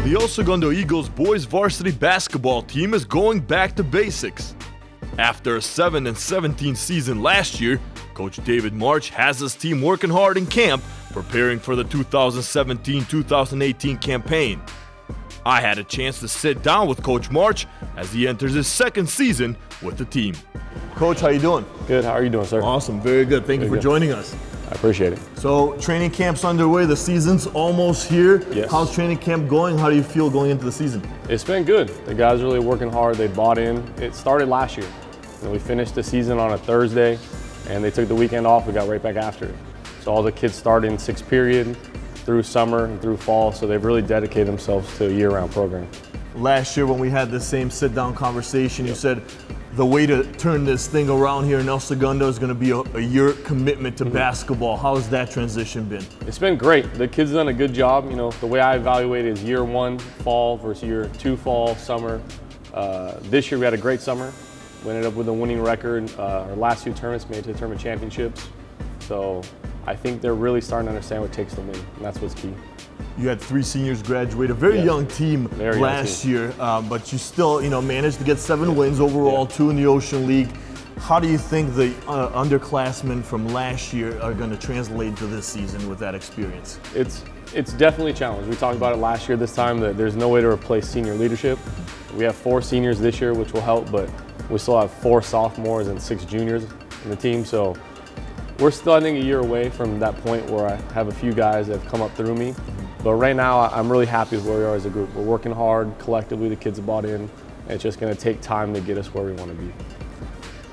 The Segundo Eagles boys varsity basketball team is going back to basics. After a 7-17 season last year, Coach David March has his team working hard in camp, preparing for the 2017-2018 campaign. I had a chance to sit down with Coach March as he enters his second season with the team. Coach, how you doing? Good. How are you doing, sir? Awesome. Very good. Thank you for joining us. I appreciate it. So training camp's underway. The season's almost here. Yes. How's training camp going? How do you feel going into the season? It's been good. The guys are really working hard. They bought in. It started last year. We finished the season on a Thursday, and they took the weekend off. We got right back after it. So all the kids started in sixth period through summer and through fall. So they've really dedicated themselves to a year-round program. Last year when we had the same sit-down conversation, you said the way to turn this thing around here in El Segundo is going to be a year commitment to basketball. How has that transition been? It's been great. The kids have done a good job. You know, the way I evaluate it is year one fall versus year two fall, summer. This year we had a great summer. We ended up with a winning record. Our last two tournaments made it to the tournament championships. So I think they're really starting to understand what it takes to win, and that's what's key. You had 3 seniors graduate, a very young team last year, but you still, managed to get 7 wins overall, 2 in the Ocean League. How do you think the underclassmen from last year are going to translate into this season with that experience? It's definitely a challenge. We talked about it last year this time, that there's no way to replace senior leadership. We have 4 seniors this year, which will help, but we still have 4 sophomores and 6 juniors in the team. So we're still, I think, a year away from that point where I have a few guys that have come up through me. But right now, I'm really happy with where we are as a group. We're working hard collectively. The kids have bought in, and it's just going to take time to get us where we want to be.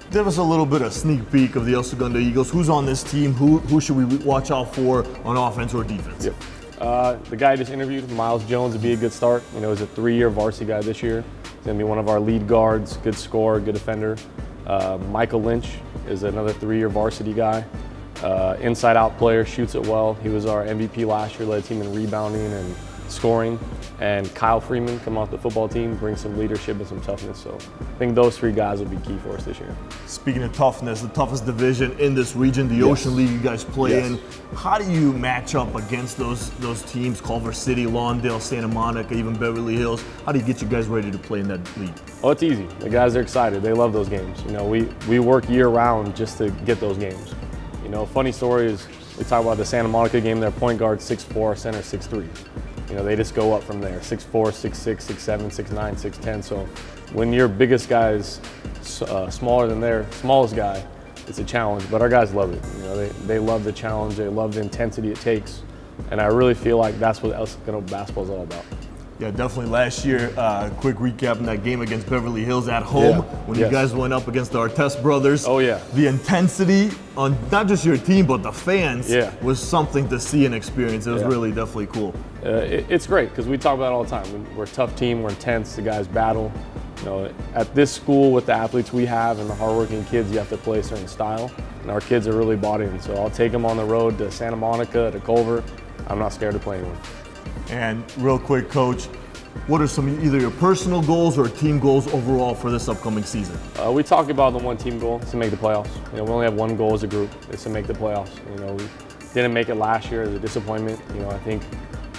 Give us a little bit of sneak peek of the El Segundo Eagles. Who's on this team? Who should we watch out for on offense or defense? Yep. The guy I just interviewed, Miles Jones, would be a good start. He's a 3-year varsity guy this year. He's going to be one of our lead guards, good scorer, good defender. Michael Lynch is another 3-year varsity guy. Inside-out player, shoots it well. He was our MVP last year, led the team in rebounding and scoring. And Kyle Freeman, come off the football team, brings some leadership and some toughness. So I think those 3 guys will be key for us this year. Speaking of toughness, the toughest division in this region, the Ocean League you guys play in. How do you match up against those teams, Culver City, Lawndale, Santa Monica, even Beverly Hills? How do you get you guys ready to play in that league? Oh, it's easy. The guys are excited. They love those games. We work year-round just to get those games. Funny story is we talk about the Santa Monica game. Their point guard 6'4", center 6'3". They just go up from there. 6'4", 6'6", 6'7", 6'9", 6'10". So when your biggest guy is smaller than their smallest guy, it's a challenge. But our guys love it. They love the challenge. They love the intensity it takes. And I really feel like that's what El Segundo basketball is all about. Yeah, definitely. Last year, quick recap in that game against Beverly Hills at home when you guys went up against the Artest brothers. Oh, yeah. The intensity on not just your team, but the fans was something to see and experience. It was really definitely cool. It's great because we talk about it all the time. We're a tough team. We're intense. The guys battle. At this school with the athletes we have and the hardworking kids, you have to play a certain style. And our kids are really bought in. So I'll take them on the road to Santa Monica, to Culver. I'm not scared to play anyone. And real quick, Coach, what are some either your personal goals or team goals overall for this upcoming season? We talked about the one team goal, to make the playoffs. We only have one goal as a group, is to make the playoffs. We didn't make it last year as a disappointment. I think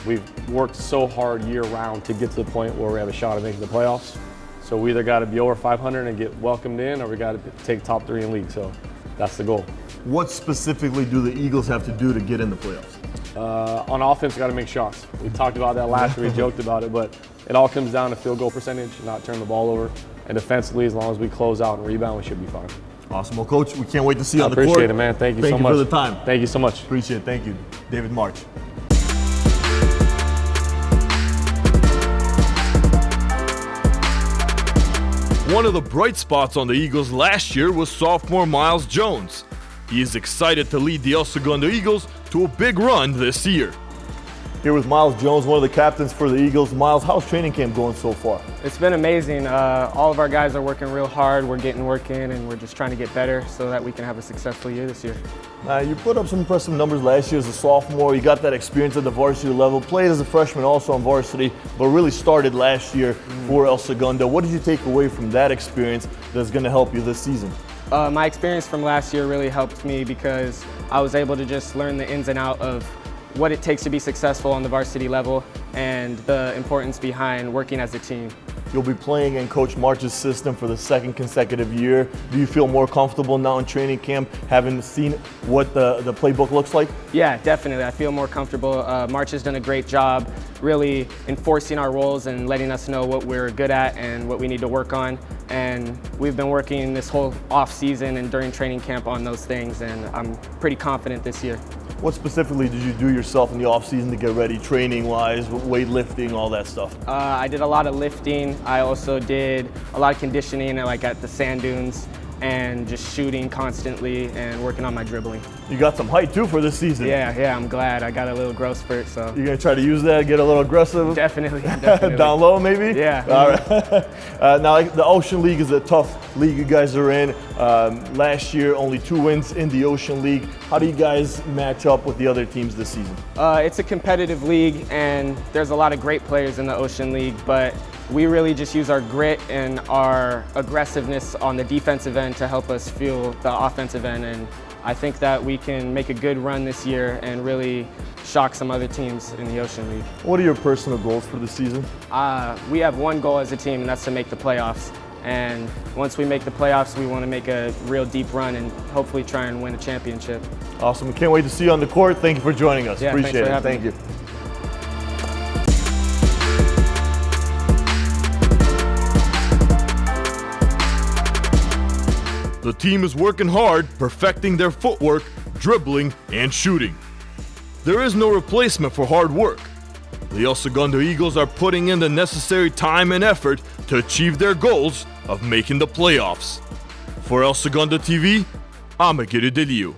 we've worked so hard year round to get to the point where we have a shot at making the playoffs. So we either got to be over 500 and get welcomed in, or we got to take top 3 in league. So that's the goal. What specifically do the Eagles have to do to get in the playoffs? On offense, we got to make shots. We talked about that last year. We joked about it, but it all comes down to field goal percentage, not turn the ball over. And defensively, as long as we close out and rebound, we should be fine. Awesome. Well, Coach, we can't wait to see you on the court. Appreciate it, man. Thank you so much. Thank you for the time. Thank you so much. Appreciate it. Thank you. David March. One of the bright spots on the Eagles last year was sophomore Miles Jones. He is excited to lead the El Segundo Eagles to a big run this year. Here with Miles Jones, one of the captains for the Eagles. Miles, how's training camp going so far? It's been amazing. All of our guys are working real hard. We're getting work in, and we're just trying to get better so that we can have a successful year this year. You put up some impressive numbers last year as a sophomore. You got that experience at the varsity level, played as a freshman also on varsity, but really started last year for El Segundo. What did you take away from that experience that's going to help you this season? My experience from last year really helped me because I was able to just learn the ins and outs of what it takes to be successful on the varsity level and the importance behind working as a team. You'll be playing in Coach March's system for the second consecutive year. Do you feel more comfortable now in training camp, having seen what the playbook looks like? Yeah, definitely. I feel more comfortable. March has done a great job really enforcing our roles and letting us know what we're good at and what we need to work on. And we've been working this whole off season and during training camp on those things, and I'm pretty confident this year. What specifically did you do yourself in the off season to get ready, training-wise, weightlifting, all that stuff? I did a lot of lifting. I also did a lot of conditioning, like at the sand dunes, and just shooting constantly and working on my dribbling. You got some height too for this season. Yeah, I'm glad. I got a little growth spurt, so. You're gonna try to use that, get a little aggressive? Definitely. Down low, maybe? Yeah. All right. Now, the Ocean League is a tough league you guys are in. Last year, only 2 wins in the Ocean League. How do you guys match up with the other teams this season? It's a competitive league, and there's a lot of great players in the Ocean League, but we really just use our grit and our aggressiveness on the defensive end to help us fuel the offensive end. And I think that we can make a good run this year and really shock some other teams in the Ocean League. What are your personal goals for the season? We have one goal as a team, and that's to make the playoffs. And once we make the playoffs, we want to make a real deep run and hopefully try and win a championship. Awesome. We can't wait to see you on the court. Thank you for joining us. Yeah, Appreciate it. Thank you. The team is working hard, perfecting their footwork, dribbling, and shooting. There is no replacement for hard work. The El Segundo Eagles are putting in the necessary time and effort to achieve their goals of making the playoffs. For El Segundo TV, I'm Aguirre Delio.